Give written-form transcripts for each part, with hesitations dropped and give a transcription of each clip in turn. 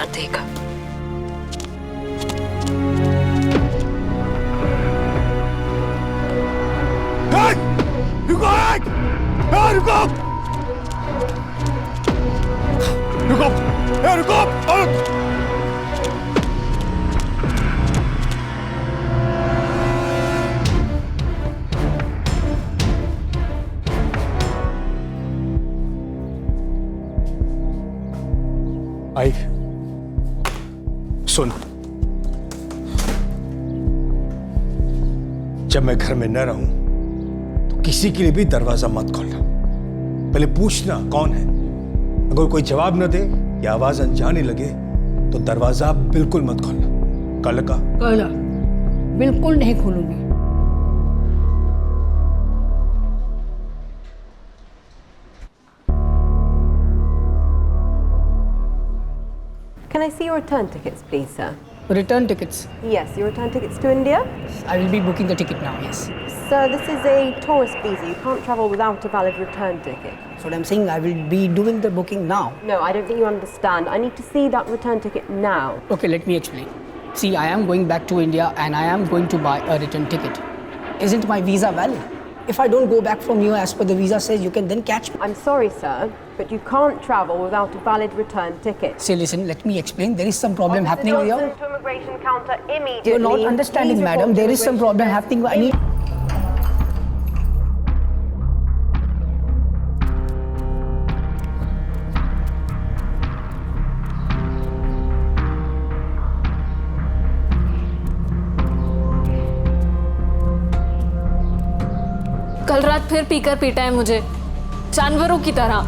मार देगा। रुको, रुको, रुको, रुको। आई सुन, जब मैं घर में न रहूं तो किसी के लिए भी दरवाजा मत खोलना। पहले पूछना कौन है। अगर कोई जवाब न दे या आवाज अनजाने लगे तो दरवाजा बिल्कुल मत खोलना। कल का बिल्कुल नहीं खोलूंगी। Can I see your return tickets, please, sir? Return tickets. Yes, your return tickets to India? I will be booking the ticket now, yes. Sir, this is a tourist visa. You can't travel without a valid return ticket. So what I'm saying, I will be doing the booking now. No, I don't think you understand. I need to see that return ticket now. Okay, let me explain. See, I am going back to India and I am going to buy a return ticket. Isn't my visa valid? If I don't go back from here as per the visa says, you can then catch me. I'm sorry, sir, but you can't travel without a valid return ticket. Say, listen, let me explain. There is some problem happening Officer here. Johnson to immigration counter immediately. You're not understanding, Please madam. report There to is some problem happening. I need... कल रात फिर पीकर पीटा है मुझे, जानवरों की तरह।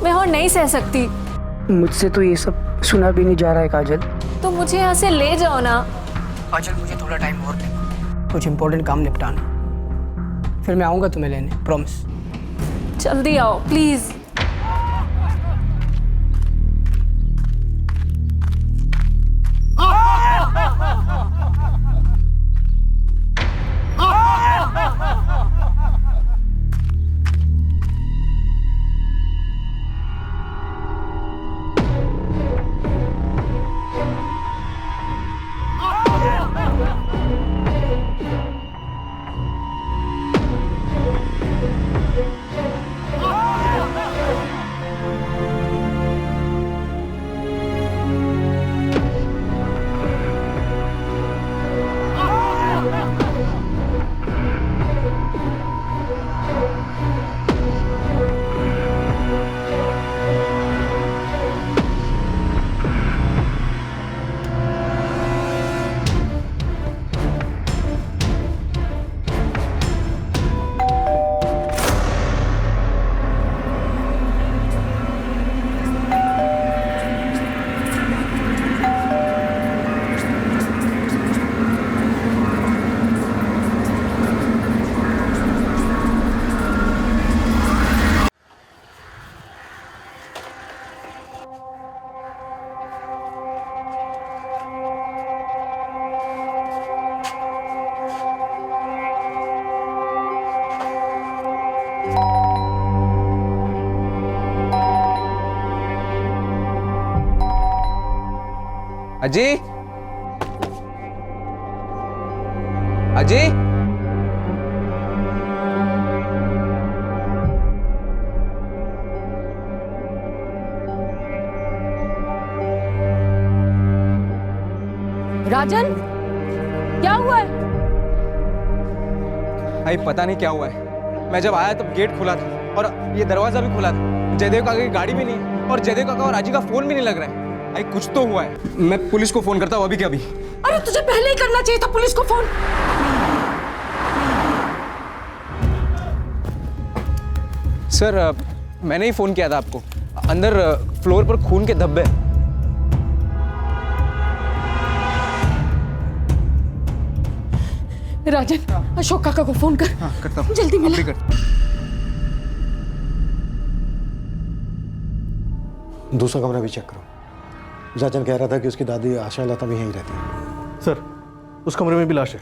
मैं और नहीं सह सकती। मुझसे तो ये सब सुना भी नहीं जा रहा है काजल। तो मुझे यहाँ से ले जाओ ना। काजल, मुझे थोड़ा टाइम और देना, कुछ इम्पोर्टेंट काम निपटाना, फिर मैं आऊँगा तुम्हें लेने, प्रॉमिस। जल्दी आओ प्लीज। अजी, अजी, राजन, क्या हुआ है? भाई पता नहीं क्या हुआ है। मैं जब आया तब गेट खुला था और ये दरवाजा भी खुला था। जयदेव काका की गाड़ी भी नहीं और जयदेव काका और राजी का फोन भी नहीं लग रहा है। भाई कुछ तो हुआ है। मैं पुलिस को फोन करता हूँ अभी के अभी। अरे तुझे पहले ही करना चाहिए था पुलिस को फोन। सर, मैंने ही फोन किया था आपको। अंदर फ्लोर पर खून के धब्बे। राजन, अशोक काका को फोन कर। हाँ, करता हूँ। जल्दी मिला। दूसरा कमरा भी चेक करो। जाजन कह रहा था कि उसकी दादी आशा लता भी यहीं रहती है। सर, उस कमरे में भी लाश है।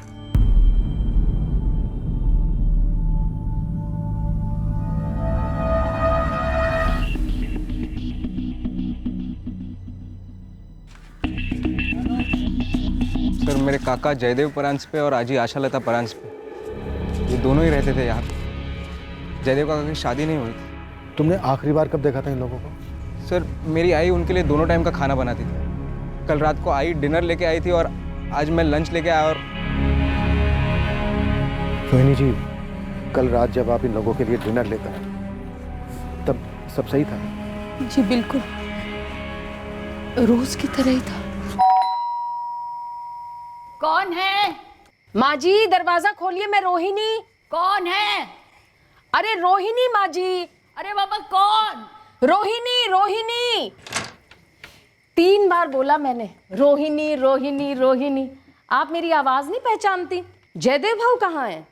सर मेरे काका जयदेव परांज पे और आजी आशालता परांज पे, ये दोनों ही रहते थे यहाँ पे। जयदेव काका की शादी नहीं हुई थी। तुमने आखिरी बार कब देखा था इन लोगों को? सर मेरी आई उनके लिए दोनों टाइम का खाना बनाती थी। कल रात को आई डिनर लेके आई थी और आज मैं लंच लेके आया। और रोहिणी जी, कल रात जब आप इन लोगों के लिए डिनर लेकर आए तब सब सही था? जी बिल्कुल, रोज की तरह ही था। कौन है? माँ जी दरवाजा खोलिए, मैं रोहिणी। कौन है? अरे रोहिणी माँ जी। अरे बाबा कौन? रोहिणी रोहिणी, 3 बार बोला मैंने, रोहिणी रोहिणी रोहिणी। आप मेरी आवाज नहीं पहचानती? जयदेव भाऊ कहाँ है?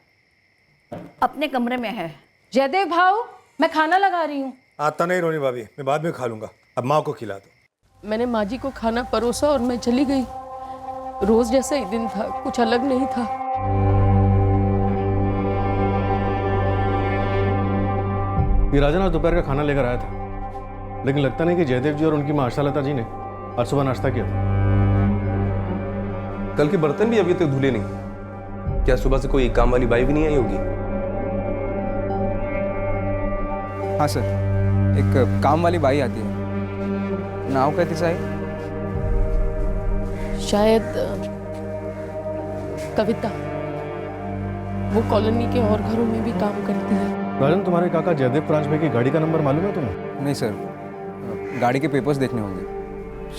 अपने कमरे में है। जयदेव भाऊ, मैं खाना लगा रही हूँ। आता नहीं रोनी भाभी, मैं बाद में खा लूंगा, अब माँ को खिला दो। मैंने माँ जी को खाना परोसा और मैं चली गई। रोज जैसा ही दिन था, कुछ अलग नहीं था। ये राजन आज दोपहर का खाना लेकर आया था, लेकिन लगता नहीं कि जयदेव जी और उनकी माँ आशालता जी ने आज सुबह नाश्ता किया था। कल के बर्तन भी अभी तक धुले नहीं। क्या सुबह से कोई काम वाली बाई भी नहीं आई होगी? हाँ सर, एक काम वाली बाई आती है, नाव कहती साई? शायद कविता। वो कॉलोनी के और घरों में भी काम करती है। राजन, तुम्हारे काका जयदेव परांज भाई की गाड़ी का नंबर मालूम है तुम्हें? नहीं सर, गाड़ी के पेपर्स देखने होंगे,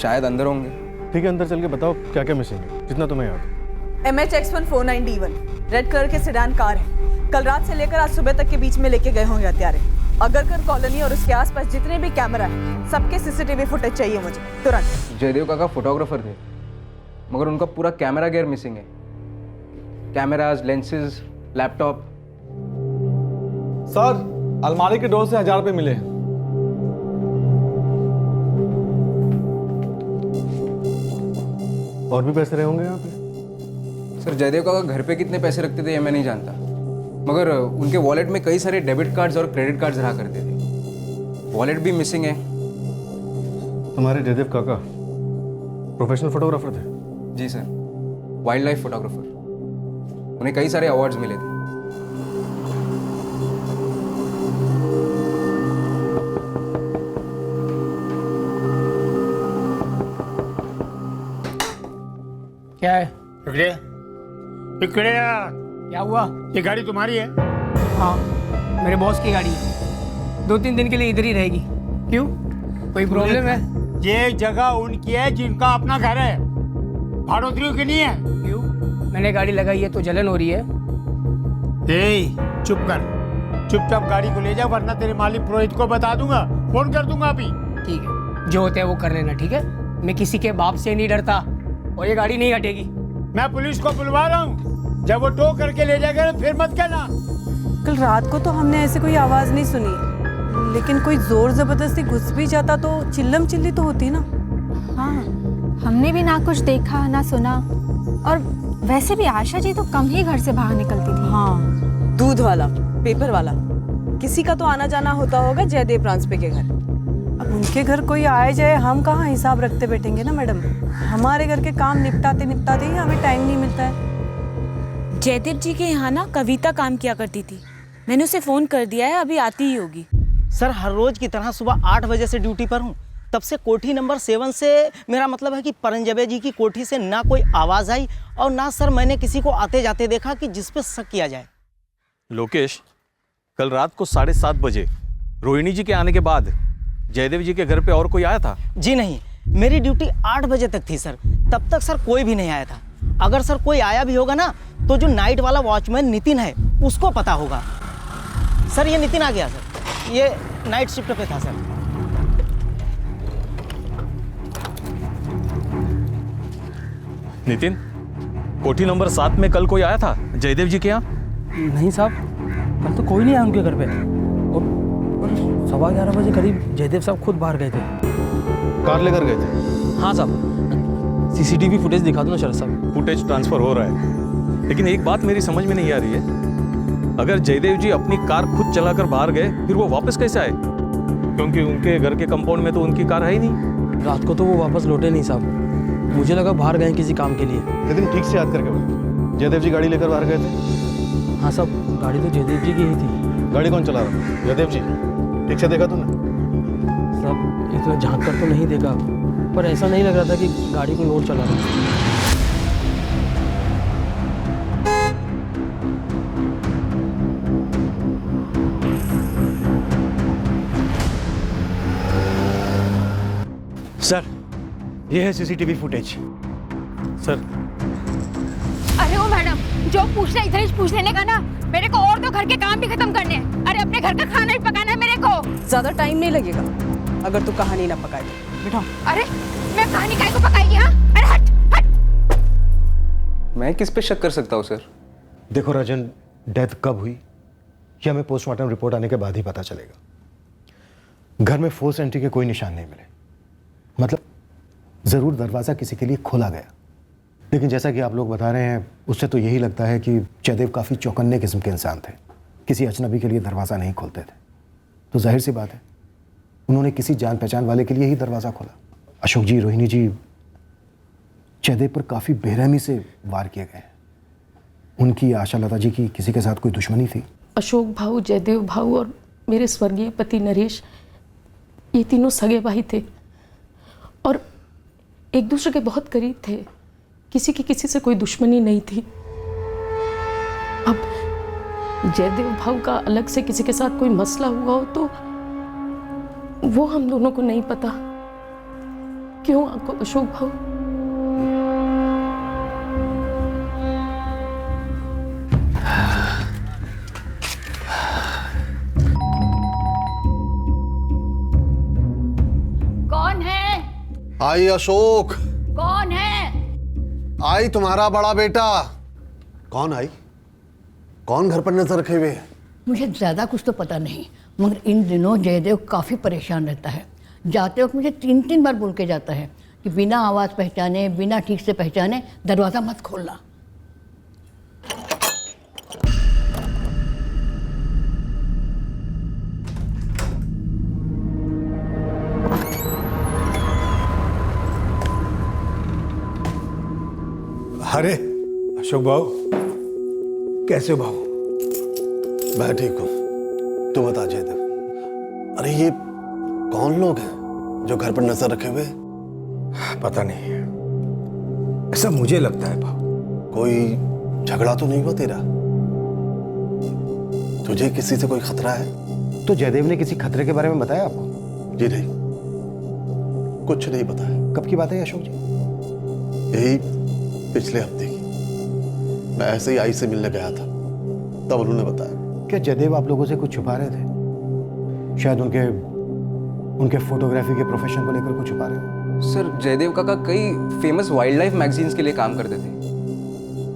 शायद अंदर होंगे। ठीक है, अंदर चल के बताओ क्या क्या मिसिंग है, जितना तुम्हें याद है। MHX149D1 रेड कलर के सेडान कार है। कल रात से लेकर आज सुबह तक के बीच में लेके गए होंगे हत्यारे। अगरकर कॉलोनी और उसके आसपास जितने भी कैमरा हैं, सबके CCTV फुटेज चाहिए मुझे तुरंत। जयदेव काका फोटोग्राफर थे, मगर उनका पूरा कैमरा गियर मिसिंग है। Cameras, lenses, laptop. सर, अलमारी के डोर से 1000 रुपये मिले। और भी पैसे रहे होंगे यहाँ पे? सर जयदेव काका घर पे कितने पैसे रखते थे ये मैं नहीं जानता, मगर उनके वॉलेट में कई सारे डेबिट कार्ड्स और क्रेडिट कार्ड्स रहा करते थे। वॉलेट भी मिसिंग है। तुम्हारे जयदेव काका प्रोफेशनल फोटोग्राफर थे? जी सर, वाइल्ड लाइफ फोटोग्राफर। उन्हें कई सारे अवार्ड्स मिले थे। क्या है? क्या हुआ? ये गाड़ी तुम्हारी है? हाँ, मेरे बॉस की गाड़ी है। 2-3 दिन के लिए इधर ही रहेगी। क्यों, कोई प्रॉब्लम है? ये जगह उनकी है जिनका अपना घर है, भाड़ोत्रियों की नहीं है। क्यों? मैंने गाड़ी लगाई है तो जलन हो रही है। चुप कर, चुपचाप गाड़ी को ले जा, वरना तेरे मालिक पुरोहित को बता दूंगा, फोन कर दूंगा अभी। ठीक है, जो होता है वो कर लेना, ठीक है? मैं किसी के बाप से नहीं डरता और ये गाड़ी नहीं हटेगी। मैं पुलिस को बुलवा रहा हूँ, जब वो टो करके ले जाएगा फिर मत कहना। कल रात को तो हमने ऐसे कोई आवाज नहीं सुनी, लेकिन कोई जोर जबरदस्ती घुस भी जाता तो चिल्लम चिल्ली तो होती ना। हाँ, हमने भी ना कुछ देखा ना सुना, और वैसे भी आशा जी तो कम ही घर से बाहर निकलती थी। हाँ, दूध वाला, पेपर वाला, किसी का तो आना जाना होता होगा जयदेव ट्रांसपे के घर। अब उनके घर कोई आए जाए, हम कहाँ हिसाब रखते बैठेंगे ना मैडम। हमारे घर के काम निपटाते निपटाते ही हमें टाइम नहीं मिलता है। जयदेव जी के यहाँ ना कविता काम किया करती थी, मैंने उसे फ़ोन कर दिया है, अभी आती ही होगी। सर हर रोज़ की तरह सुबह 8 बजे से ड्यूटी पर हूँ। तब से कोठी नंबर 7 से मेरा मतलब है कि परंजबे जी की कोठी से ना कोई आवाज़ आई और ना सर मैंने किसी को आते जाते देखा कि जिस पे शक किया जाए। लोकेश, कल रात को 7:30 बजे रोहिणी जी के आने के बाद जयदेव जी के घर पे और कोई आया था? जी नहीं, मेरी ड्यूटी 8 बजे तक थी सर, तब तक सर कोई भी नहीं आया था। अगर सर कोई आया भी होगा ना तो जो नाइट वाला वॉचमैन नितिन है उसको पता होगा। सर ये नितिन आ गया सर, ये नाइट शिफ्ट पे था सर। नितिन, कोठी नंबर 7 में कल कोई आया था जयदेव जी के यहाँ? नहीं साहब, कल तो कोई नहीं आया उनके घर पे। और 11:15 बजे करीब जयदेव साहब खुद बाहर गए थे। कार लेकर गए थे? हाँ साहब, CCTV फुटेज दिखा दो ना शरद साहब। फुटेज ट्रांसफर हो रहा है, लेकिन एक बात मेरी समझ में नहीं आ रही है, अगर जयदेव जी अपनी कार खुद चलाकर बाहर गए फिर वो वापस कैसे आए? क्योंकि उनके घर के कंपाउंड में तो उनकी कार है ही नहीं। रात को तो वो वापस लौटे नहीं साहब, मुझे लगा बाहर गए किसी काम के लिए। लेकिन ठीक से याद करके बोलो, जयदेव जी गाड़ी लेकर बाहर गए थे? हाँ साहब, गाड़ी तो जयदेव जी की ही थी। गाड़ी कौन चला रहा था? जयदेव जी। ठीक से देखा तूने? साहब इतना झांक कर तो नहीं देखा, पर ऐसा नहीं लग रहा था कि गाड़ी कोई और चला रहा था। सर, ये है सीसीटीवी फुटेज। सर, अरे वो मैडम, जो पूछना इधर ही पूछ लेने का ना। मेरे को और तो घर के काम भी खत्म करने हैं। अरे अपने घर का खाना भी पकाना है मेरे को। ज्यादा टाइम नहीं लगेगा अगर तू कहानी ना पकाए। बैठो। अरे मैं कहानी काहे को पकाएगी? हाँ, अरे हट हट। मैं किस पे शक कर सकता हूँ सर? देखो राजन, डेथ कब हुई ये हमें पोस्टमार्टम रिपोर्ट आने के बाद ही पता चलेगा। घर में फोर्स एंट्री के कोई निशान नहीं मिले, मतलब ज़रूर दरवाज़ा किसी के लिए खोला गया, लेकिन जैसा कि आप लोग बता रहे हैं उससे तो यही लगता है कि जयदेव काफ़ी चौकन्ने किस्म के इंसान थे। किसी अजनबी के लिए दरवाज़ा नहीं खोलते थे, तो जाहिर सी बात है उन्होंने किसी जान पहचान वाले के लिए ही दरवाज़ा खोला। अशोक जी, रोहिणी जी, जयदेव पर काफ़ी बेरहमी से वार किए गए। उनकी आशा लता जी की किसी के साथ कोई दुश्मनी थी? अशोक भाऊ, जयदेव भाऊ और मेरे स्वर्गीय पति नरेश, ये तीनों सगे भाई थे और एक दूसरे के बहुत करीब थे। किसी की किसी से कोई दुश्मनी नहीं थी। अब जयदेव भाऊ का अलग से किसी के साथ कोई मसला हुआ हो तो वो हम दोनों को नहीं पता। क्यों आपको अशोक भाऊ? कौन है? आई अशोक। कौन है? आई तुम्हारा बड़ा बेटा। कौन आई? कौन घर पर नजर रखे हुए? मुझे ज़्यादा कुछ तो पता नहीं, मगर इन दिनों जयदेव काफ़ी परेशान रहता है। जाते वक्त मुझे 3-3 बार बोल के जाता है कि बिना आवाज़ पहचाने, बिना ठीक से पहचाने दरवाज़ा मत खोलना। अरे अशोक भाऊ, कैसे हो भाऊ? मैं ठीक हूँ, तू बता जयदेव। अरे ये कौन लोग हैं जो घर पर नजर रखे हुए? पता नहीं, ऐसा मुझे लगता है भाऊ। कोई झगड़ा तो नहीं हुआ तेरा? तुझे किसी से कोई खतरा है? तो जयदेव ने किसी खतरे के बारे में बताया आपको? जी नहीं, कुछ नहीं बताया। कब की बात है अशोक जी? यही पिछले हफ्ते की। मैं ऐसे ही आई से मिलने गया था, तब उन्होंने बताया। क्या जयदेव आप लोगों से कुछ छुपा रहे थे? शायद उनके फोटोग्राफी के प्रोफेशन को लेकर कुछ छुपा रहे हो? सर, जयदेव काका कई फेमस वाइल्ड लाइफ मैगजीन्स के लिए काम करते थे,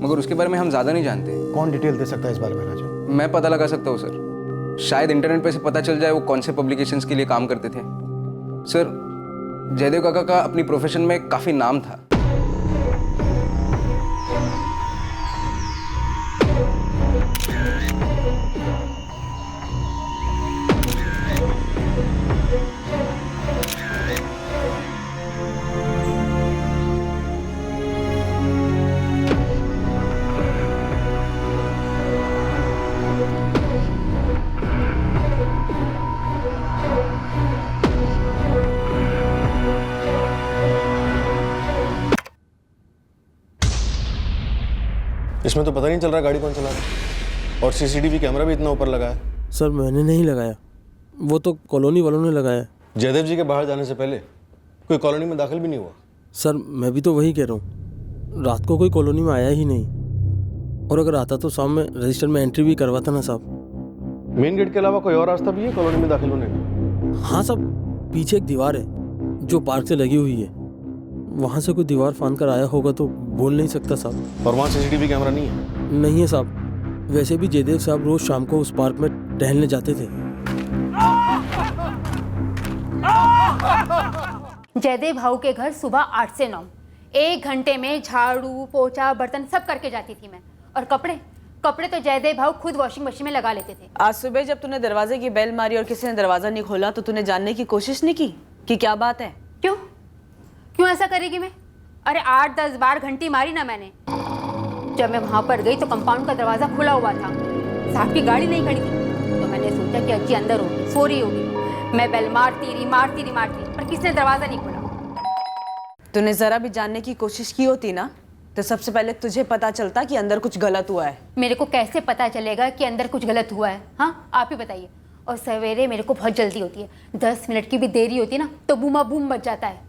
मगर उसके बारे में हम ज़्यादा नहीं जानते। कौन डिटेल दे सकता है इस बारे में राजा? मैं पता लगा सकता हूँ सर, शायद इंटरनेट पे से पता चल जाए वो कौन से पब्लिकेशंस के लिए काम करते थे। सर, जयदेव काका का अपनी प्रोफेशन में काफ़ी नाम था। इसमें तो पता नहीं चल रहा गाड़ी कौन चला रहा, और सीसीटीवी कैमरा भी इतना ऊपर लगा है। सर मैंने नहीं लगाया, वो तो कॉलोनी वालों ने लगाया। जयदेव जी के बाहर जाने से पहले कोई कॉलोनी में दाखिल भी नहीं हुआ? सर मैं भी तो वही कह रहा हूँ, रात को कोई कॉलोनी में आया ही नहीं, और अगर आता तो शाम में रजिस्टर में एंट्री भी करवाता ना साहब। मेन गेट के अलावा कोई और रास्ता भी है कॉलोनी में दाखिल होने का? हाँ साहब, पीछे एक दीवार है जो पार्क से लगी हुई है, वहाँ से कोई दीवार फांद कर आया होगा तो बोल नहीं सकता साहब। और वहाँ सीसीटीवी कैमरा नहीं है? नहीं है साहब, वैसे भी जयदेव साहब रोज शाम को उस पार्क में टहलने जाते थे। जयदेव भाऊ के घर सुबह 8 से 9, 1 घंटे में झाड़ू पोछा बर्तन सब करके जाती थी मैं। और कपड़े तो जयदेव भाऊ खुद वॉशिंग मशीन में लगा लेते थे। आज सुबह जब तूने दरवाजे की बेल मारी और किसी ने दरवाजा नहीं खोला तो तूने जानने की कोशिश नहीं की कि क्या बात है? क्यों ऐसा करेगी मैं? अरे 8-10 बार घंटी मारी ना मैंने। जब मैं वहां पर गई तो कंपाउंड का दरवाजा खुला हुआ था, साहब की गाड़ी नहीं खड़ी थी, तो मैंने सोचा कि अज्जी अंदर होगी, सो रही होगी। मैं बेल मारती रही पर किसी ने दरवाजा नहीं खोला। तूने जरा भी जानने की कोशिश की होती ना तो सबसे पहले तुझे पता चलता कि अंदर कुछ गलत हुआ है। मेरे को कैसे पता चलेगा कि अंदर कुछ गलत हुआ है? हाँ, आप ही बताइए। और सवेरे मेरे को बहुत जल्दी होती है, 10 मिनट की भी देरी होती है ना तो बूमा बूम बच जाता है।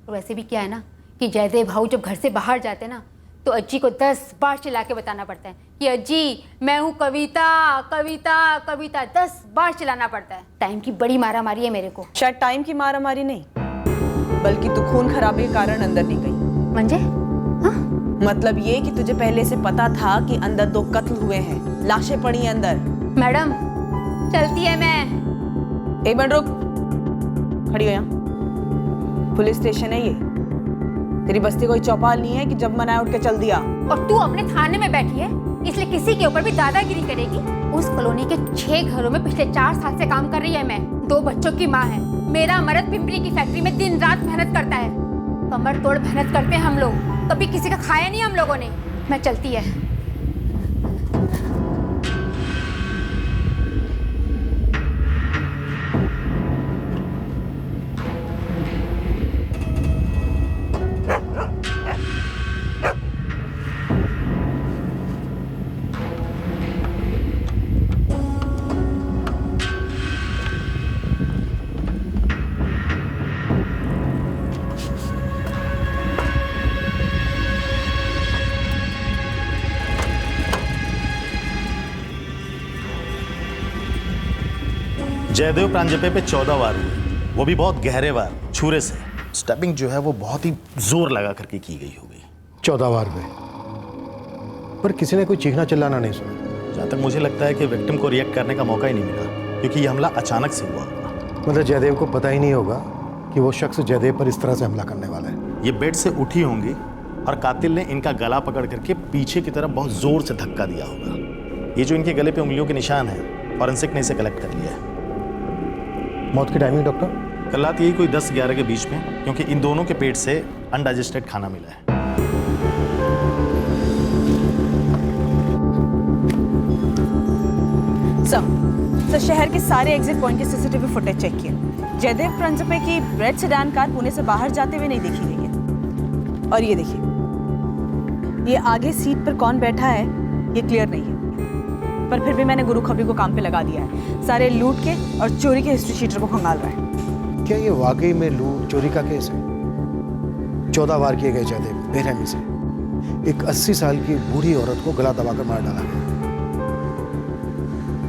और वैसे भी क्या है ना कि जयदेव भाऊ जब घर से बाहर जाते हैं ना तो अज्जी को 10 बार चिल्ला के बताना पड़ता है कि अज्जी मैं हूँ कविता कविता कविता, 10 बार चिल्लाना पड़ता है। टाइम की बड़ी मारा मारी है मेरे को। शायद टाइम की मारा मारी नहीं, बल्कि तू खून खराबे के कारण अंदर नहीं गई। मंजे? हाँ? मतलब ये कि तुझे पहले से पता था कि अंदर 2 कत्ल हुए हैं, लाशें पड़ी हैं अंदर। मैडम चलती है मैं। एक मिनट रुक, खड़ी हो यहाँ। पुलिस स्टेशन है ये, तेरी बस्ती कोई चौपाल नहीं है कि जब मना उठ के चल दिया। और तू अपने थाने में बैठी है इसलिए किसी के ऊपर भी दादागिरी करेगी? उस कॉलोनी के 6 घरों में पिछले 4 साल से काम कर रही है मैं। 2 बच्चों की माँ है। मेरा मर्द पिंपरी की फैक्ट्री में दिन रात मेहनत करता है, कमर तोड़ मेहनत करते हैं हम लोग, कभी किसी का खाया नहीं हम लोगों ने। मैं चलती है। जयदेव प्रांजपे पे 14 वार हुए, वो भी बहुत गहरे वार, छुरे से। स्टैबिंग जो है वो बहुत ही जोर लगा करके की गई होगी। 14 वार हुए, पर किसी ने कोई चीखना चिल्लाना नहीं सुना। जहाँ तक मुझे लगता है कि विक्टिम को रिएक्ट करने का मौका ही नहीं मिला, क्योंकि ये हमला अचानक से हुआ होगा। मतलब जयदेव को पता ही नहीं होगा कि वो शख्स जयदेव पर इस तरह से हमला करने वाला है। ये बेड से उठी होंगी और कातिल ने इनका गला पकड़ करके पीछे की तरफ बहुत जोर से धक्का दिया होगा। ये जो इनके गले पे उंगलियों के निशान है, फॉरेंसिक ने इसे कलेक्ट कर लिया है। मौत की टाइमिंग डॉक्टर? कल रात यही कोई 10-11 के बीच में, क्योंकि इन दोनों के पेट से अनडाइजेस्टेड खाना मिला है। सर शहर के सारे एग्जिट पॉइंट के सीसीटीवी फुटेज चेक किए। जयदेव प्रांजपे की रेड सेडान कार पुणे से बाहर जाते हुए नहीं देखी गई है। और ये देखिए, ये आगे सीट पर कौन बैठा है ये क्लियर नहीं है, पर फिर भी मैंने गुरु खबरी को काम पे लगा दिया है। सारे लूट के और चोरी के हिस्ट्री शीटर को खंगाल रहा है। क्या ये वाकई में लूट चोरी का केस है? 14 वार किए गए जयदेव बेरहमी से। एक 80 साल की बूढ़ी औरत को गला दबाकर मार डाला गया।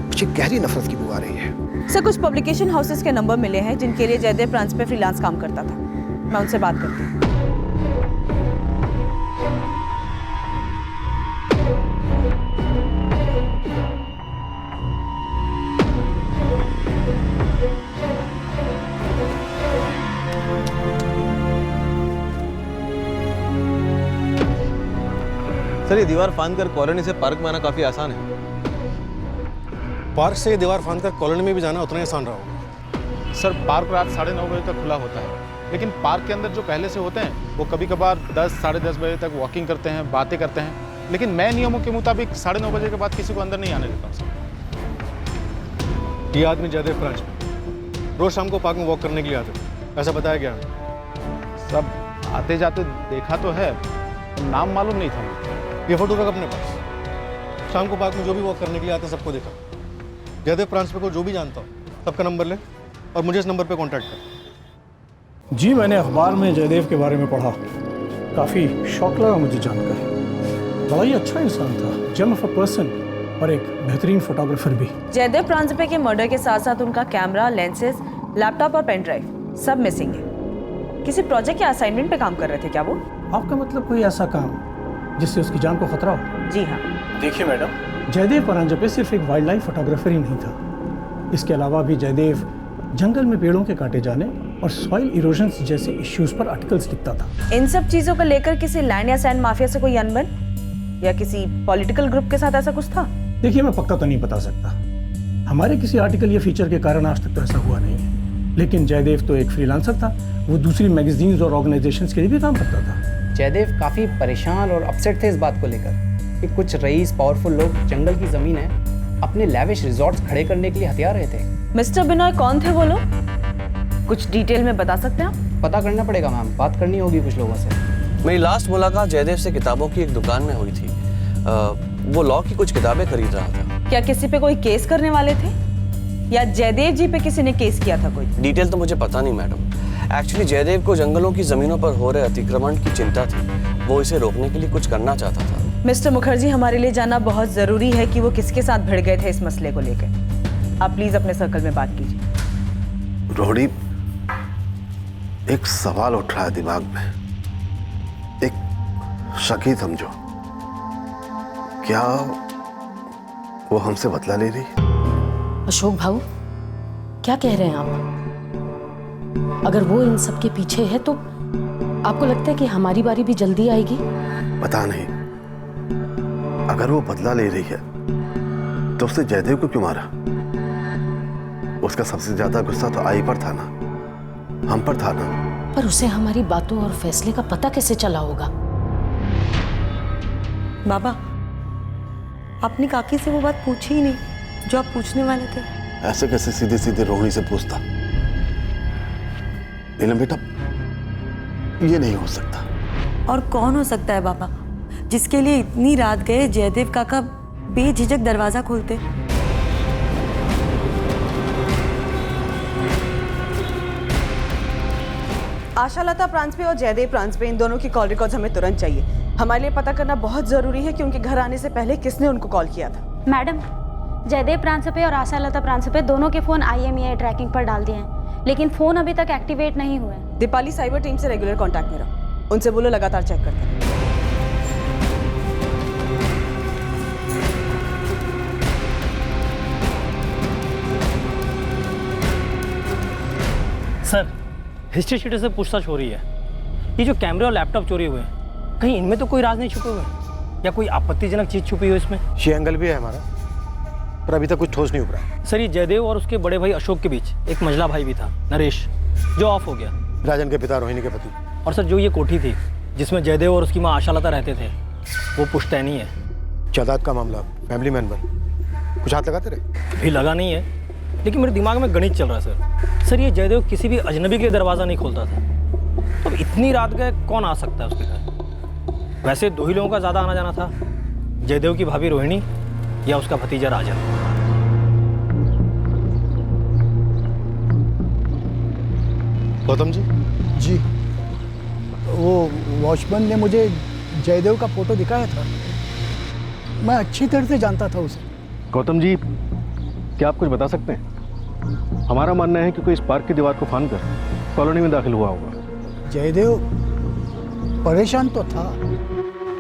मुझे गहरी नफरत की बू आ रही है। सर कुछ पब्लिकेशन हाउसेस के नंबर मिले हैं जिनके लिए जयदेव प्रांजपे फ्रीलांस काम करता था। मैं उनसे बात करती हूँ। सर ये दीवार फांदकर कॉलोनी से पार्क में आना काफी आसान है। पार्क से ये दीवार फांदकर कॉलोनी में भी जाना उतना ही आसान रहा होगा। सर पार्क रात 9:30 बजे तक खुला होता है, लेकिन पार्क के अंदर जो पहले से होते हैं वो कभी कभार 10-10:30 बजे तक वॉकिंग करते हैं, बातें करते हैं, लेकिन मैं नियमों के मुताबिक 9:30 बजे के बाद किसी को अंदर नहीं आने देता सर। ये आदमी जयदेव प्रांजपे रोज शाम को पार्क में वॉक करने के लिए आते थे, ऐसा बताया गया। सब आते जाते देखा तो है, नाम मालूम नहीं था। ये फोटो रख अपने पास। शाम को पार्क में जो भी वॉक करने के लिए आते सबको देखा। जयदेव प्रांजपे को जो भी जानता हो सबका नंबर ले और मुझे इस नंबर पे कांटेक्ट कर। जी मैंने अखबार में जयदेव के बारे में पढ़ा, काफ़ी शौक लगा मुझे जानकर। बड़ा ही अच्छा इंसान था, जेम ऑफ अ पर्सन, और एक बेहतरीन फोटोग्राफर भी। जयदेव प्रांजपे के मर्डर के साथ साथ उनका कैमरा, लेंसेज, लैपटॉप और पेन ड्राइव सब मिसिंग है। किसी प्रोजेक्ट या असाइनमेंट पे काम कर रहे थे क्या वो? आपका मतलब कोई ऐसा काम जिससे उसकी जान को खतरा हो? जी हाँ। देखिए मैडम, जयदेव प्रांजपे सिर्फ एक वाइल्ड लाइफ फोटोग्राफर ही नहीं था। इसके अलावा भी जयदेव जंगल में पेड़ों के काटे जाने और सॉइल इरोजन्स जैसे इश्यूज पर आर्टिकल्स लिखता था। इन सब चीजों को लेकर किसी लैंड या सैंड माफिया से कोई अनबन या किसी पॉलिटिकल ग्रुप के साथ ऐसा कुछ था? देखिए मैं पक्का तो नहीं बता सकता, हमारे किसी आर्टिकल या फीचर के कारण आज तक तो ऐसा हुआ नहीं है। लेकिन जयदेव तो एक फ्रीलांसर था, वो दूसरी मैगजीन्स और ऑर्गेनाइजेशंस के लिए भी काम करता था। जयदेव काफ़ी परेशान और अपसेट थे इस बात को लेकर कि कुछ रईस पावरफुल लोग जंगल की ज़मीन है अपने लेविश रिजॉर्ट्स खड़े करने के लिए हथियार रहे थे। मिस्टर बिनॉय कौन थे वो लोग? कुछ डिटेल में बता सकते हैं आप? पता करना पड़ेगा मैम, बात करनी होगी कुछ लोगों से। मेरी लास्ट मुलाकात जयदेव से किताबों की एक दुकान में हुई थी। वो लॉ की कुछ किताबें खरीद रहा था। क्या किसी पे कोई केस करने वाले थे या जयदेव जी पे किसी ने केस किया था कोई? डिटेल तो मुझे पता नहीं मैडम। एक्चुअली जयदेव को जंगलों की जमीनों पर हो रहे अतिक्रमण की चिंता थी। वो इसे रोकने के लिए कुछ करना चाहता था। मिस्टर मुखर्जी, हमारे लिए जानना बहुत जरूरी है कि वो किसके साथ भिड़ गए थे इस मसले को लेकर। आप प्लीज अपने सर्कल में बात कीजिए। रोहिणी, एक सवाल उठ रहा है दिमाग में, एक शक ही समझो। क्या वो हमसे बदला ले रही? अशोक भाऊ, क्या कह रहे हैं आप? अगर वो इन सब के पीछे है तो आपको लगता है कि हमारी बारी भी जल्दी आएगी? पता नहीं। अगर वो बदला ले रही है तो उसने जयदेव को क्यों मारा? उसका सबसे ज्यादा गुस्सा तो आई पर था ना, हम पर था ना। पर उसे हमारी बातों और फैसले का पता कैसे चला होगा? बाबा, आपने काकी से वो बात पूछी ही नहीं जो आप पूछने वाले थे। ऐसे कैसे सीधे सीधे रोहिणी से पूछता? नीलम बेटा, ये नहीं हो सकता। और कौन हो सकता है बाबा, जिसके लिए इतनी रात गए जयदेव काका बेझिझक दरवाजा खोलते? आशालता प्रांसपे और जयदेव प्रांसपे, इन दोनों की कॉल रिकॉर्ड्स हमें तुरंत चाहिए। हमारे लिए पता करना बहुत जरूरी है कि उनके घर आने से पहले किसने उनको कॉल किया था। मैडम, जयदेव प्रांसपे और आशालता प्रांसपे दोनों के फोन IMEI ट्रैकिंग पर डाल दिए हैं, लेकिन फोन अभी तक एक्टिवेट नहीं हुए। दीपाली साइबर टीम से रेगुलर कांटेक्ट में रहो, उनसे बोलो लगातार चेक करते हैं। सर, हिस्ट्री शीटर से पूछताछ हो रही है। ये जो कैमरे और लैपटॉप चोरी हुए हैं, कहीं इनमें तो कोई राज नहीं छुपे हुए या कोई आपत्तिजनक चीज छुपी हो इसमें? ये एंगल भी है हमारा, पर अभी तक कुछ ठोस नहीं उभरा। सर, ये जयदेव और उसके बड़े भाई अशोक के बीच एक मंझला भाई भी था, नरेश, जो ऑफ हो गया। राजन के पिता, रोहिणी के पति। और सर, जो ये कोठी थी जिसमें जयदेव और उसकी माँ आशालता रहते थे, वो पुश्तैनी है। जायदाद का मामला, फैमिली मैन बन, कुछ हाथ लगाते रहे? अभी लगा नहीं है, लेकिन मेरे दिमाग में गणित चल रहा है सर। सर, ये जयदेव किसी भी अजनबी के दरवाज़ा नहीं खोलता था, तो इतनी रात गए कौन आ सकता है उसके घर? वैसे दो ही लोगों का ज़्यादा आना जाना था, जयदेव की भाभी रोहिणी या उसका भतीजा राजन। गौतम जी? जी, वो वॉचमैन ने मुझे जयदेव का फोटो दिखाया था। मैं अच्छी तरह से जानता था उसे। गौतम जी, क्या आप कुछ बता सकते हैं? हमारा मानना है कि कोई इस पार्क की दीवार को फांदकर कॉलोनी में दाखिल हुआ होगा। जयदेव परेशान तो था।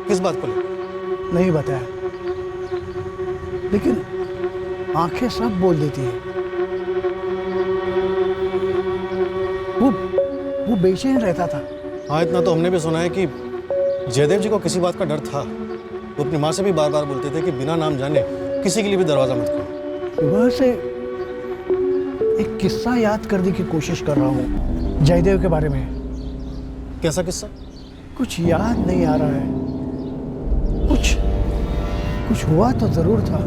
किस बात को लेकर? नहीं बताया, लेकिन आंखें सब बोल देती है। वो बेचैन रहता था। हाँ, इतना तो हमने भी सुना है कि जयदेव जी को किसी बात का डर था। वो अपनी माँ से भी बार बार बोलते थे कि बिना नाम जाने किसी के लिए भी दरवाजा मत खोलो। सुबह से एक किस्सा याद करने की कोशिश कर रहा हूँ जयदेव के बारे में। कैसा किस्सा? कुछ याद नहीं आ रहा है। कुछ हुआ तो जरूर था,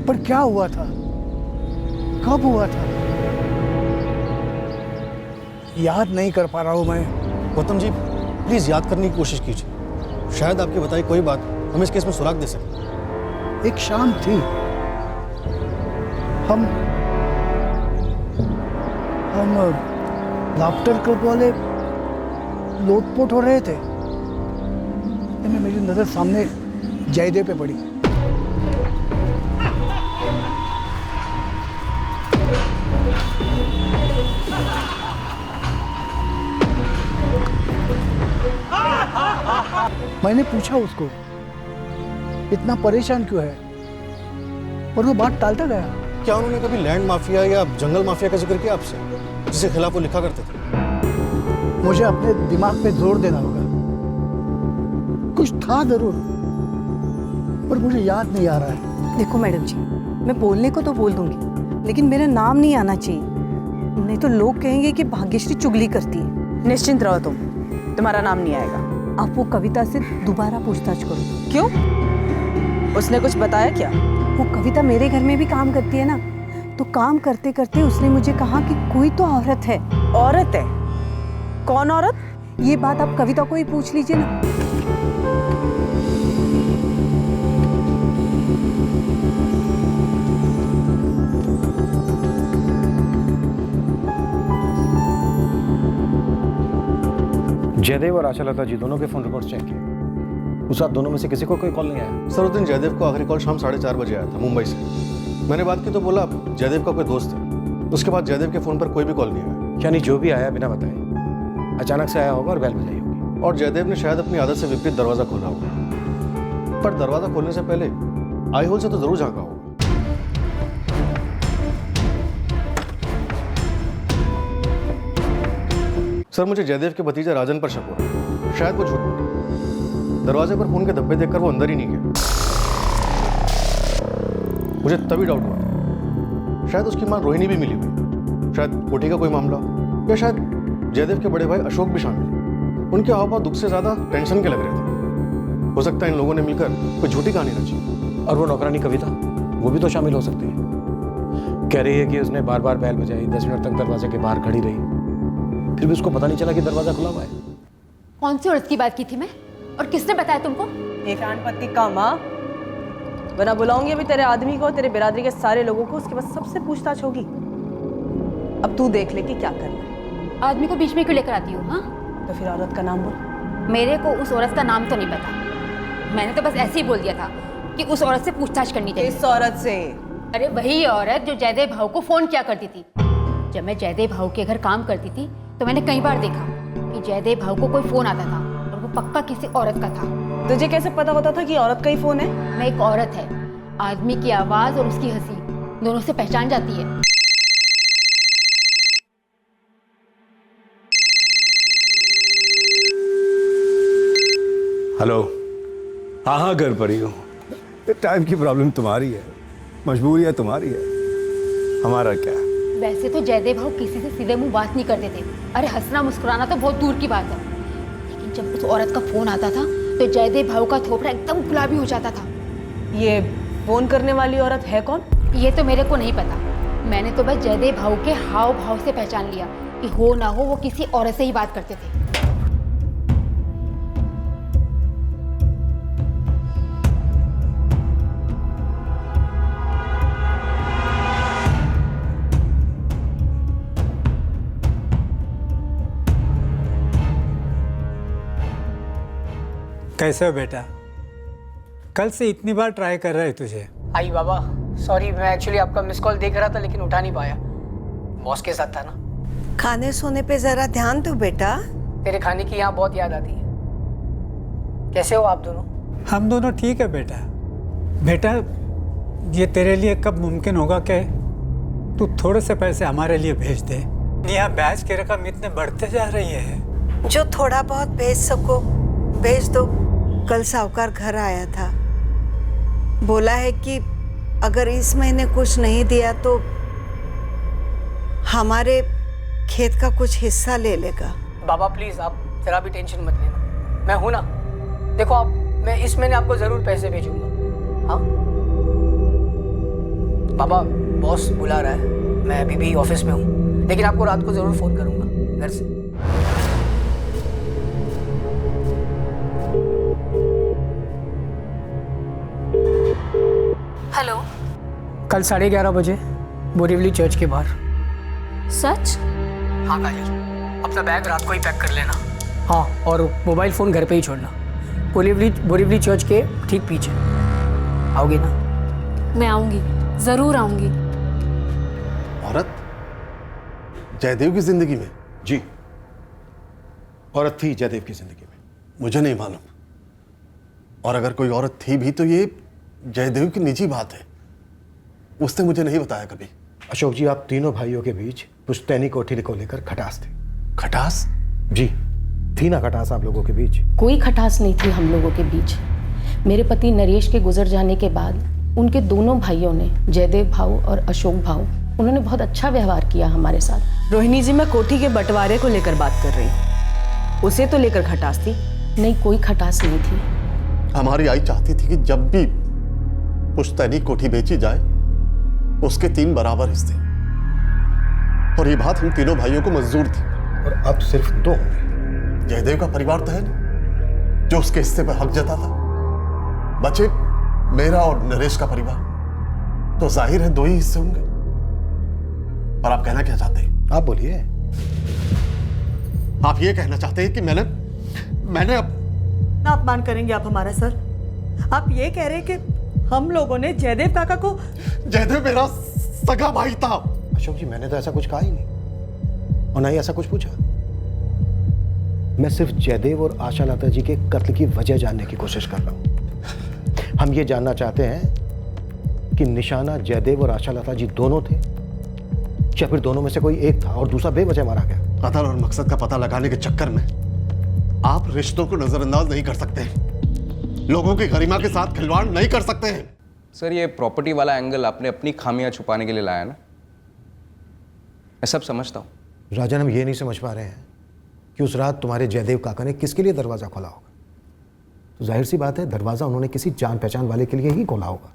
पर क्या हुआ था, कब हुआ था, याद नहीं कर पा रहा हूं मैं। गौतम जी, प्लीज याद करने की कोशिश कीजिए। शायद आपकी बताई कोई बात हमें इस केस में सुराग दे सके। एक शाम थी, हम लाफ्टर क्लब वाले लोटपोट हो रहे थे। मेरी नजर सामने जयदेव पे पड़ी। मैंने पूछा उसको इतना परेशान क्यों है, और वो बात टालता गया। क्या उन्होंने कभी लैंड माफिया या जंगल माफिया का जिक्र किया आपसे, जिसके खिलाफ वो लिखा करते थे? मुझे अपने दिमाग पे जोर देना होगा। कुछ था जरूर, पर मुझे याद नहीं आ रहा है। देखो मैडम जी, मैं बोलने को तो बोल दूंगी, लेकिन मेरा नाम नहीं आना चाहिए, नहीं तो लोग कहेंगे कि भाग्यश्री चुगली करती है। निश्चिंत रहो तुम, तुम्हारा नाम नहीं आएगा। आप वो कविता से दोबारा पूछताछ करो। क्यों? उसने कुछ बताया क्या? वो कविता मेरे घर में भी काम करती है ना, तो काम करते करते उसने मुझे कहा कि कोई तो औरत है। औरत है? कौन औरत? ये बात आप कविता को ही पूछ लीजिए ना। जयदेव और आशालता जी दोनों के फोन रिकॉर्ड चेक किए। उस रात दोनों में से किसी को कोई कॉल नहीं आया। सर उस दिन जयदेव को आखिरी कॉल शाम 4:30 बजे आया था मुंबई से। मैंने बात की तो बोला जयदेव का कोई दोस्त है। उसके बाद जयदेव के फोन पर कोई भी कॉल नहीं आया। यानी जो भी आया बिना बताए अचानक से आया होगा और बेल बजाई होगी। और जयदेव ने शायद अपनी आदत से विपरीत दरवाजा खोला होगा, पर दरवाजा खोलने से पहले आई होल से तो जरूर झांका होगा। सर मुझे जयदेव के भतीजे राजन पर शक हो रहा है। शायद वो झूठ बोले। दरवाजे पर खून के धब्बे देखकर वो अंदर ही नहीं गया। मुझे तभी डाउट हुआ शायद उसकी मां रोहिणी भी मिली हुई, शायद कोठी का कोई मामला, या शायद जयदेव के बड़े भाई अशोक भी शामिल। उनके हाव-भाव दुख से ज्यादा टेंशन के लग रहे थे। हो सकता है इन लोगों ने मिलकर कोई झूठी कहानी रची। और वो नौकरानी कविता, वो भी तो शामिल हो सकती है। कह रही है कि उसने बार बार बैल बजाई, 10 मिनट तक दरवाजे के बाहर खड़ी रही, फिर भी उसको पता नहीं चला कि दरवाजा खुला हुआ है। कौन सी औरत की बात की थी मैं, और किसने बताया तुमको? एक पति का माँ बना बुलाऊंगी अभी तेरे आदमी को, तेरे बिरादरी के सारे लोगों को, उसके बाद सबसे पूछताछ होगी। अब तू देख ले कि क्या करना है। आदमी को बीच में क्यों लेकर आती हूँ? हाँ तो फिर औरत का नाम बोल। मेरे को उस औरत का नाम तो नहीं पता। मैंने तो बस ऐसे ही बोल दिया था कि उस औरत से पूछताछ करनी चाहिए। किस औरत से? अरे वही औरत जो जयदेव भाऊ को फोन किया करती थी। जब मैं जयदेव भाऊ के घर काम करती थी तो मैंने कई बार देखा कि जयदेव भाऊ को कोई फोन आता था और वो पक्का किसी औरत का था। तुझे कैसे पता होता था कि औरत का ही फोन है? मैं एक औरत है, आदमी की आवाज और उसकी हंसी दोनों से पहचान जाती है। हेलो। हाँ घर पर ही हूँ। टाइम की प्रॉब्लम तुम्हारी है, मजबूरी है तुम्हारी है, हमारा क्या। वैसे तो जयदेव भाऊ किसी से सीधे मुंह बात नहीं करते थे। अरे हंसना मुस्कुराना तो बहुत दूर की बात है। लेकिन जब उस औरत का फोन आता था तो जयदेव भाऊ का थोपड़ा एकदम गुलाबी हो जाता था। ये फोन करने वाली औरत है कौन? ये तो मेरे को नहीं पता। मैंने तो बस जयदेव भाऊ के हाव भाव से पहचान लिया कि हो ना हो वो किसी औरत से ही बात करते थे। कैसे हो बेटा? कल से इतनी बार ट्राई कर रहे तुझे। आई बाबा सॉरी, मैं एक्चुअली आपका मिस कॉल देख रहा था लेकिन उठा नहीं पाया, बॉस के साथ था ना। खाने सोने पे जरा ध्यान दो बेटा। तेरे खाने की यहाँ बहुत याद आती है। कैसे हो आप दोनों? हम दोनों ठीक है बेटा। बेटा ये तेरे लिए कब मुमकिन होगा कि तू थोड़े से पैसे हमारे लिए भेज दे? यहाँ बैच की रकम इतने बढ़ते जा रही है। जो थोड़ा बहुत भेज सको भेज दो। कल साहूकार घर आया था, बोला है कि अगर इस महीने कुछ नहीं दिया तो हमारे खेत का कुछ हिस्सा ले लेगा। बाबा प्लीज आप जरा भी टेंशन मत लेना, मैं हूं ना। देखो आप, मैं इस महीने आपको जरूर पैसे भेजूंगा। हाँ बाबा, बॉस बुला रहा है, मैं अभी भी ऑफिस में हूँ, लेकिन आपको रात को जरूर फोन करूंगा घर से। हेलो। कल 11:30 बजे बोरीवली चर्च के बाहर। सच? हाँ काजल, अपना बैग रात को ही पैक कर लेना। हाँ, और मोबाइल फ़ोन घर पे ही छोड़ना। बोरीवली चर्च के ठीक पीछे। आओगे ना? मैं आऊँगी, ज़रूर आऊँगी। औरत जयदेव की जिंदगी में? जी, औरत थी जयदेव की जिंदगी में। मुझे नहीं मालूम, और अगर कोई औरत थी भी तो ये जयदेव की निजी बात है। उसने मुझे नहीं बताया कभी। अशोक जी, आप तीनों भाइयों के बीच पुश्तैनी कोठी को लेकर खटास थी। खटास? जी, थी ना खटास आप लोगों के बीच? कोई खटास नहीं थी हम लोगों के बीच। मेरे पति नरेश के गुजर जाने के बाद उनके दोनों भाइयों ने, जयदेव भाऊ और अशोक भाऊ, उन्होंने बहुत अच्छा व्यवहार किया हमारे साथ। रोहिणी जी, मैं कोठी के बंटवारे को लेकर बात कर रही हूँ। उसे तो लेकर खटास थी। नहीं, कोई खटास नहीं थी। हमारी आई चाहती थी कि जब भी पुश्तैनी कोठी बेची जाए उसके 3 बराबर हिस्से, और ये बात हम तीनों भाइयों को मंजूर थी। और अब सिर्फ 2 होंगे। जयदेव का परिवार तो है ना जो उसके हिस्से पर हक जताता, बचे मेरा और नरेश का परिवार, तो जाहिर है 2 ही हिस्से होंगे। और आप कहना क्या चाहते हैं? आप बोलिए। आप ये कहना चाहते हैं कि मैंने ना अपमान करेंगे आप हमारा सर? आप ये कह रहे हैं कि हम लोगों ने जयदेव काका को? जयदेव मेरा सगा भाई था। अशोक जी, मैंने तो ऐसा कुछ कहा ही नहीं, और ना ही ऐसा कुछ पूछा। मैं सिर्फ जयदेव और आशा लता जी के कत्ल की वजह जानने की कोशिश कर रहा हूं। हम ये जानना चाहते हैं कि निशाना जयदेव और आशा लता जी दोनों थे, या फिर दोनों में से कोई एक था और दूसरा बेवजह मारा गया। कत्ल और मकसद का पता लगाने के चक्कर में आप रिश्तों को नजरअंदाज नहीं कर सकते, लोगों की गरिमा के साथ खिलवाड़ नहीं कर सकते हैं। सर, ये प्रॉपर्टी वाला एंगल आपने अपनी खामियां छुपाने के लिए लाया ना, मैं सब समझता हूं। राजन, हम ये नहीं समझ पा रहे हैं कि उस रात तुम्हारे जयदेव काका ने किसके लिए दरवाजा खोला होगा। तो जाहिर सी बात है, दरवाजा उन्होंने किसी जान पहचान वाले के लिए ही खोला होगा।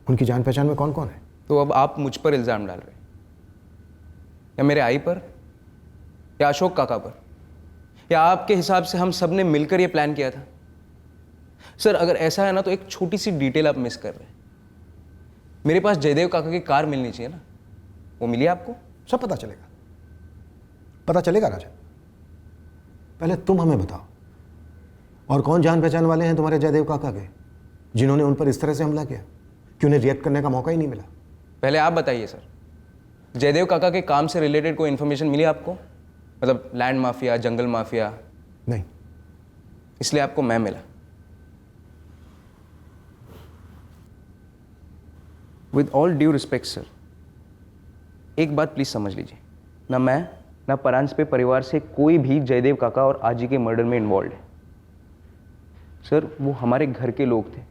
उनकी जान पहचान में कौन कौन है? तो अब आप मुझ पर इल्जाम डाल रहे हैं, या मेरे आई पर, या अशोक काका पर, या आपके हिसाब से हम सब ने मिलकर यह प्लान किया था? सर, अगर ऐसा है ना तो एक छोटी सी डिटेल आप मिस कर रहे हैं। मेरे पास जयदेव काका की कार मिलनी चाहिए ना, वो मिली आपको? सब पता चलेगा, पता चलेगा राजन। पहले तुम हमें बताओ, और कौन जान पहचान वाले हैं तुम्हारे जयदेव काका के जिन्होंने उन पर इस तरह से हमला किया कि उन्हें रिएक्ट करने का मौका ही नहीं मिला? पहले आप बताइए सर, जयदेव काका के काम से रिलेटेड कोई इन्फॉर्मेशन मिली आपको? मतलब लैंड माफिया, जंगल माफिया? नहीं। इसलिए आपको मैं मिला। With all due respect sir, एक बात प्लीज समझ लीजिए, ना मैं ना परांजपे परिवार से कोई भी जयदेव काका और आजी के मर्डर में इन्वॉल्व है। सर, वो हमारे घर के लोग थे,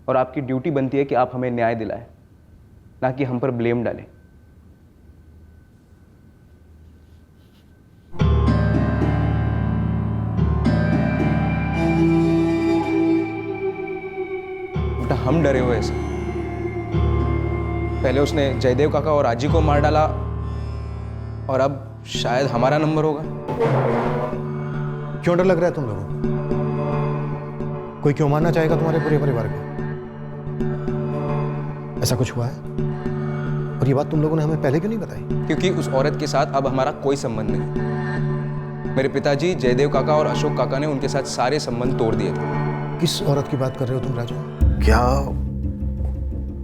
और आपकी ड्यूटी बनती है कि आप हमें न्याय दिलाएं, ना कि हम पर ब्लेम डालें। बेटा, हम डरे हुए हैं। पहले उसने जयदेव काका और आजी को मार डाला, और अब शायद हमारा नंबर होगा। क्यों डर लग रहा है तुम लोगों को? कोई क्यों मारना चाहेगा तुम्हारे पूरे परिवार को? ऐसा कुछ हुआ है? और ये बात तुम लोगों ने हमें पहले क्यों नहीं बताई? क्योंकि उस औरत के साथ अब हमारा कोई संबंध नहीं। मेरे पिताजी जयदेव काका और अशोक काका ने उनके साथ सारे संबंध तोड़ दिए थे। किस औरत की बात कर रहे हो तुम राजू? क्या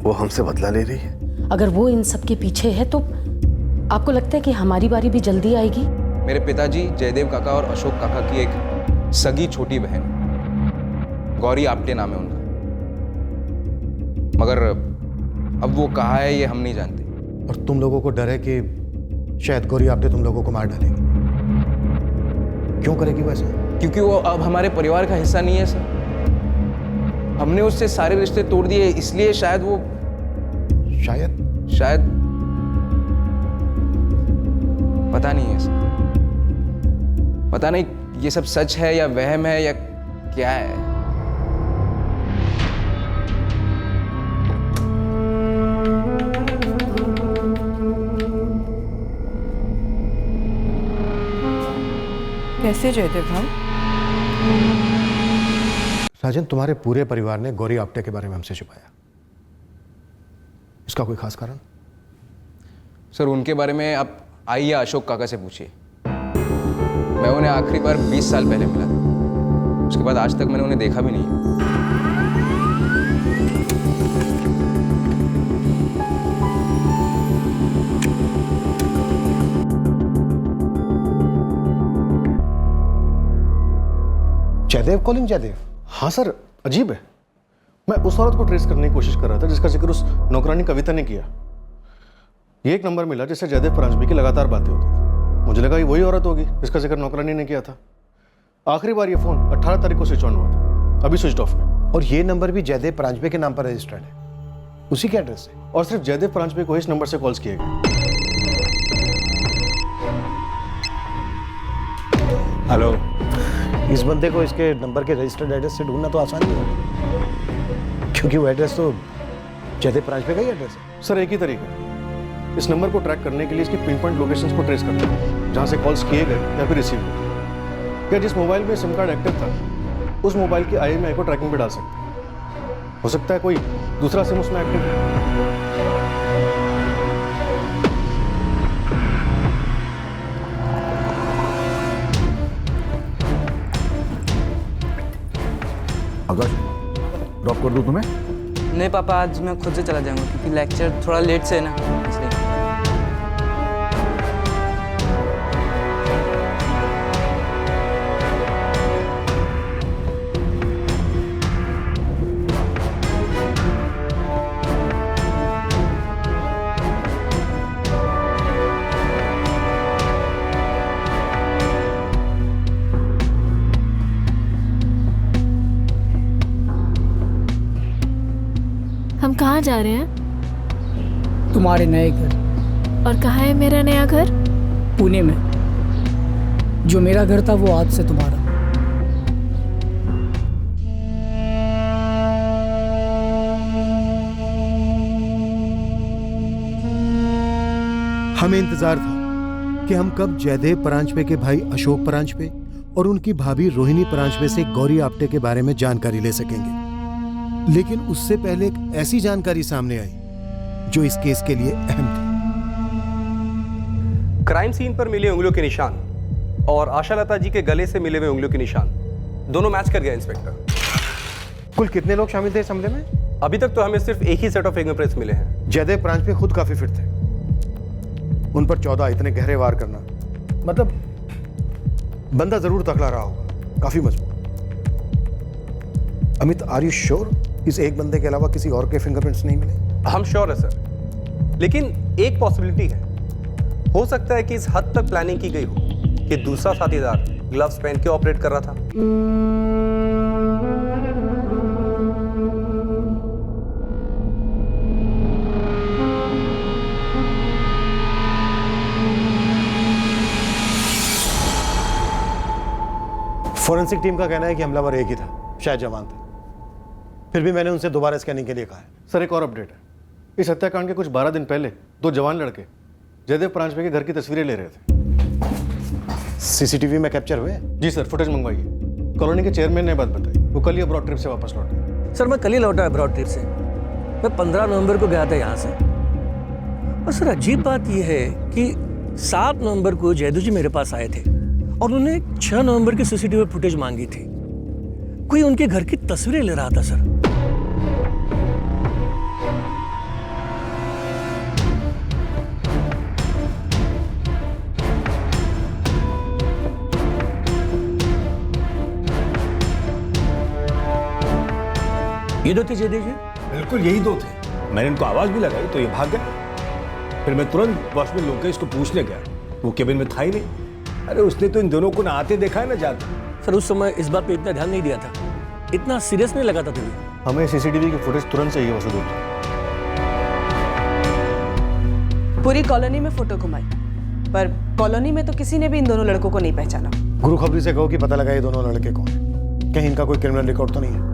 वो हमसे बदला ले रही है? अगर वो इन सब के पीछे है तो आपको लगता है कि हमारी बारी भी जल्दी आएगी? मेरे पिताजी जयदेव काका और अशोक काका की एक सगी छोटी बहन गौरी आप्टे नाम है उनका, मगर अब वो कहाँ है ये हम नहीं जानते। और तुम लोगों को डर है कि शायद गौरी आप्टे तुम लोगों को मार डालेगी। क्यों करेगी वैसे? क्योंकि वो अब हमारे परिवार का हिस्सा नहीं है सर। हमने उससे सारे रिश्ते तोड़ दिए, इसलिए शायद वो शायद पता नहीं है सर। पता नहीं ये सब सच है या वहम है या क्या है। कैसे जयदेव भाई? साजन, तुम्हारे पूरे परिवार ने गौरी आप्टे के बारे में हमसे छुपाया, इसका कोई खास कारण? सर, उनके बारे में आप आइए अशोक काका से पूछिए। मैं उन्हें आखिरी बार 20 साल पहले मिला था, उसके बाद आज तक मैंने उन्हें देखा भी नहीं। जयदेव कॉलिंग जयदेव? हाँ सर, अजीब है। मैं उस औरत को ट्रेस करने की कोशिश कर रहा था जिसका जिक्र उस नौकरानी कविता ने किया। ये एक नंबर मिला जिससे जयदेव परांजपे की लगातार बातें होती थी। मुझे लगा ये वही औरत होगी जिसका जिक्र नौकरानी ने किया था। आखिरी बार ये फोन 18 तारीख को स्विच ऑन हुआ था, अभी स्विच ऑफ है। और ये नंबर भी जयदेव परांजपे के नाम पर रजिस्टर्ड है, उसी के एड्रेस से। और सिर्फ जयदेव परांजपे को इस नंबर से कॉल्स किए गए। हेलो। इस बंदे को इसके नंबर के रजिस्टर्ड एड्रेस से ढूंढना तो आसान नहीं होगा, क्योंकि वो एड्रेस तो जयदेव ब्रांच पे का ही एड्रेस है। सर एक ही तरीका है, इस नंबर को ट्रैक करने के लिए इसकी पिन पॉइंट लोकेशंस को ट्रेस करते हैं, जहाँ से कॉल्स किए गए या फिर रिसीव हुए। या जिस मोबाइल में सिम कार्ड एक्टिव था उस मोबाइल की IMEI को ट्रैकिंग पे डाल सकते हैं। हो सकता है कोई दूसरा सिम उसमें एक्टिव है। आकाश, ड्रॉप कर दूं तुम्हें? नहीं पापा, आज मैं खुद से चला जाऊंगा क्योंकि लेक्चर थोड़ा लेट से है ना, इसलिए। हम कहाँ जा रहे हैं? तुम्हारे नए घर। और कहाँ है मेरा नया घर? पुणे में। जो मेरा घर था वो आज से तुम्हारा। हमें इंतजार था कि हम कब जयदेव परांजपे के भाई अशोक परांजपे और उनकी भाभी रोहिणी परांजपे से गौरी आप्टे के बारे में जानकारी ले सकेंगे, लेकिन उससे पहले एक ऐसी जानकारी सामने आई जो इस केस के लिए अहम थी। क्राइम सीन पर मिले उंगलियों के निशान और आशालता जी के गले से मिले हुए उंगलियों के निशान दोनों मैच कर गया इंस्पेक्टर। कुल कितने लोग शामिल थे इस हमले में? अभी तक तो हमें सिर्फ एक ही सेट ऑफ फिंगरप्रिंट्स मिले हैं। जयदेव परांजपे खुद काफी फिट थे, उन पर 14 इतने गहरे वार करना, मतलब बंदा जरूर तकड़ा रहा होगा, काफी मजबूत। अमित, आर यू श्योर इस एक बंदे के अलावा किसी और के फिंगरप्रिंट्स नहीं मिले? हम श्योर है सर, लेकिन एक पॉसिबिलिटी है, हो सकता है कि इस हद तक प्लानिंग की गई हो कि दूसरा साथीदार ग्लव्स पहन के ऑपरेट कर रहा था। फोरेंसिक टीम का कहना है कि हमलावर एक ही था, शायद जवान था। फिर भी मैंने उनसे दोबारा स्कैनिंग के लिए कहा है। सर एक और अपडेट है, इस हत्याकांड के कुछ 12 दिन पहले 2 जवान लड़के जयदेव परांजपे के घर की तस्वीरें ले रहे थे। सीसीटीवी में कैप्चर हुए? जी सर, फुटेज मंगवाइए। कॉलोनी के चेयरमैन ने बात बताई, वो कल ही अब्रॉड ट्रिप से वापस लौटे। सर मैं कल ही लौटा अब्रॉड ट्रिप से, मैं 15 नवंबर को गया था यहाँ से। और सर अजीब बात यह है कि 7 नवंबर को जयदेव जी मेरे पास आए थे और उन्होंने 6 नवंबर की सीसीटीवी फुटेज मांगी थी। कोई उनके घर की तस्वीरें ले रहा था सर। ये 2 थे जयदेव जी? बिल्कुल यही 2 थे। मैंने इनको आवाज भी लगाई तो ये भाग गए। फिर मैं तुरंत वॉचमैन लोकेश को पूछने गया, वो केबिन में था ही नहीं। अरे उसने तो इन दोनों को ना आते देखा है ना जाते। सर उस समय इस बात पे इतना ध्यान नहीं दिया था, इतना सीरियस नहीं लगा था तुम्हें। हमें सीसीटीवी की फुटेज तुरंत चाहिए वसूल। पूरी कॉलोनी में फोटो घुमाई, पर कॉलोनी में तो किसी ने भी इन दोनों लड़कों को नहीं पहचाना। गुरु खबरी से कहो कि पता लगा ये दोनों लड़के कौन हैं। कहीं इनका कोई क्रिमिनल रिकॉर्ड तो नहीं है?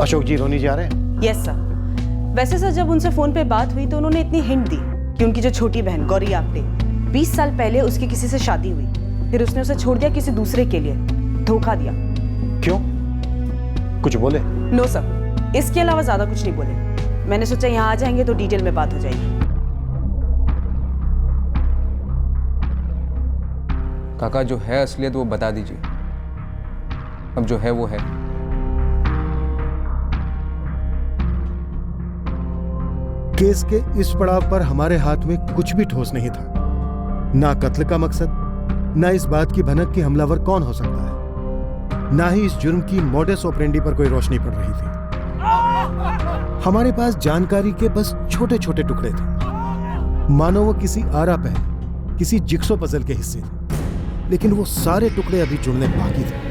अशोक जी, रोनी जी आ रहे हैं? Yes sir. वैसे सर जब उनसे फोन पे बात हुई तो उन्होंने इतनी हिंट दी कि उनकी जो छोटी बहन गौरी आप्टे 20 साल पहले उसकी किसी से शादी हुई, फिर उसने उसे छोड़ दिया किसी दूसरे के लिए, धोखा दिया। क्यों, कुछ बोले? नो सर, इसके अलावा ज्यादा कुछ नहीं बोले। मैंने सोचा यहाँ आ जाएंगे तो डिटेल में बात हो जाएगी। काका जो है असलियत वो बता दीजिए, अब जो है वो है। केस के इस पड़ाव पर हमारे हाथ में कुछ भी ठोस नहीं था। ना कत्ल का मकसद, ना इस बात की भनक कि हमलावर कौन हो सकता है, ना ही इस जुर्म की मोडस ऑपरेंडी पर कोई रोशनी पड़ रही थी। हमारे पास जानकारी के बस छोटे छोटे टुकड़े थे, मानो वो किसी आरा पहले किसी जिक्सो पजल के हिस्से थे, लेकिन वो सारे टुकड़े अभी जुड़ने बाकी थे।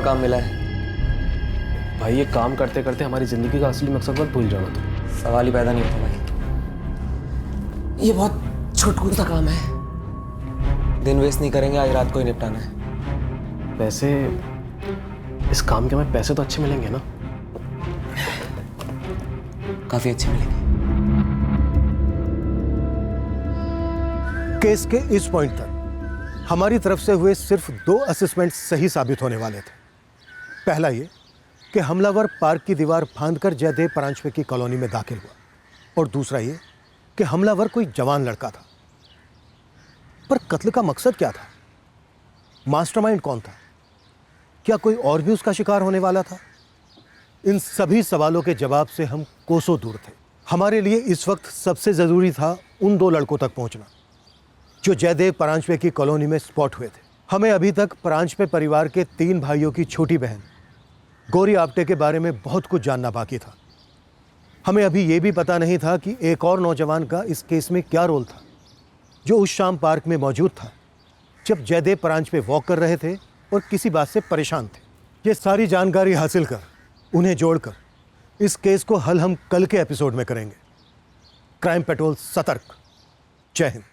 और काम मिला है। भाई ये काम करते करते हमारी जिंदगी का असली मकसद मत भूल जाना तुम। सवाल ही पैदा नहीं होता भाई, ये बहुत छुटकुट सा काम है, दिन वेस्ट नहीं करेंगे, आज रात को ही निपटाना है। वैसे इस काम के हमें पैसे तो अच्छे मिलेंगे ना? काफी अच्छे मिलेंगे। केस के इस पॉइंट तक हमारी तरफ से हुए सिर्फ 2 असेसमेंट सही साबित होने वाले थे। पहला ये कि हमलावर पार्क की दीवार फांदकर जयदेव परांजपे की कॉलोनी में दाखिल हुआ, और दूसरा ये कि हमलावर कोई जवान लड़का था। पर कत्ल का मकसद क्या था? मास्टरमाइंड कौन था? क्या कोई और भी उसका शिकार होने वाला था? इन सभी सवालों के जवाब से हम कोसों दूर थे। हमारे लिए इस वक्त सबसे ज़रूरी था उन 2 लड़कों तक पहुंचना जो जयदेव परांजपे की कॉलोनी में स्पॉट हुए थे। हमें अभी तक परांजपे परिवार के 3 भाइयों की छोटी बहन गौरी आप्टे के बारे में बहुत कुछ जानना बाकी था। हमें अभी ये भी पता नहीं था कि एक और नौजवान का इस केस में क्या रोल था, जो उस शाम पार्क में मौजूद था जब जयदेव परांजपे वॉक कर रहे थे और किसी बात से परेशान थे। ये सारी जानकारी हासिल कर, उन्हें जोड़कर इस केस को हल हम कल के एपिसोड में करेंगे। क्राइम पेट्रोल सतर्क। जय हिंद।